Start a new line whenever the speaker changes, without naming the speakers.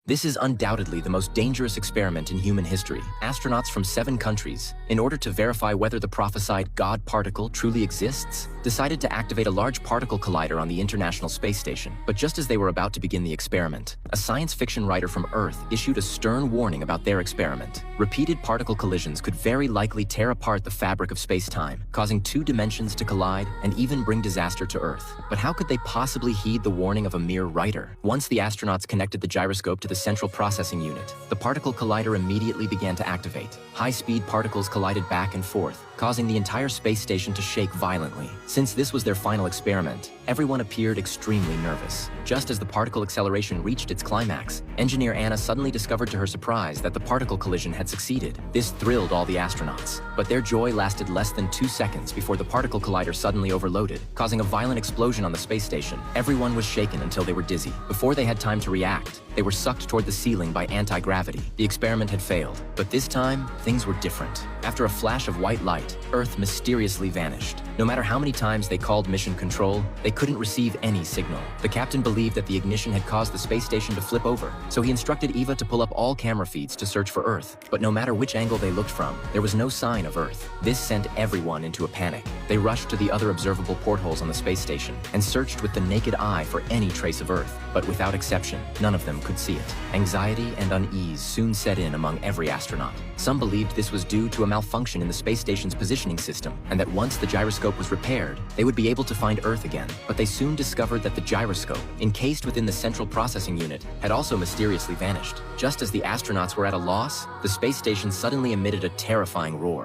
This is undoubtedly the most dangerous experiment in human history. Astronauts from 7 countries, in order to verify whether the prophesied God particle truly exists, decided to activate a large particle collider on the International Space Station. But just as they were about to begin the experiment, a science fiction writer from Earth issued a stern warning about their experiment. Repeated particle collisions could very likely tear apart the fabric of space-time, causing 2 dimensions to collide and even bring disaster to Earth. But how could they possibly heed the warning of a mere writer? Once the astronauts connected the gyroscope to the central processing unit, the particle collider immediately began to activate. High-speed particles collided back and forth, causing the entire space station to shake violently. Since this was their final experiment, everyone appeared extremely nervous. Just as the particle acceleration reached its climax, engineer Anna suddenly discovered to her surprise that the particle collision had succeeded. This thrilled all the astronauts, but their joy lasted less than 2 seconds before the particle collider suddenly overloaded, causing a violent explosion on the space station. Everyone was shaken until they were dizzy. Before they had time to react, they were sucked toward the ceiling by anti-gravity. The experiment had failed, but this time, things were different. After a flash of white light, Earth mysteriously vanished. No matter how many times they called mission control, they couldn't receive any signal. The captain believed that the ignition had caused the space station to flip over, so he instructed Eva to pull up all camera feeds to search for Earth. But no matter which angle they looked from, there was no sign of Earth. This sent everyone into a panic. They rushed to the other observable portholes on the space station and searched with the naked eye for any trace of Earth. But without exception, none of them could see it. Anxiety and unease soon set in among every astronaut. Some believed this was due to a malfunction in the space station's positioning system, and that once the gyroscope was repaired, they would be able to find Earth again. But they soon discovered that the gyroscope, encased within the central processing unit, had also mysteriously vanished. Just as the astronauts were at a loss, the space station suddenly emitted a terrifying roar.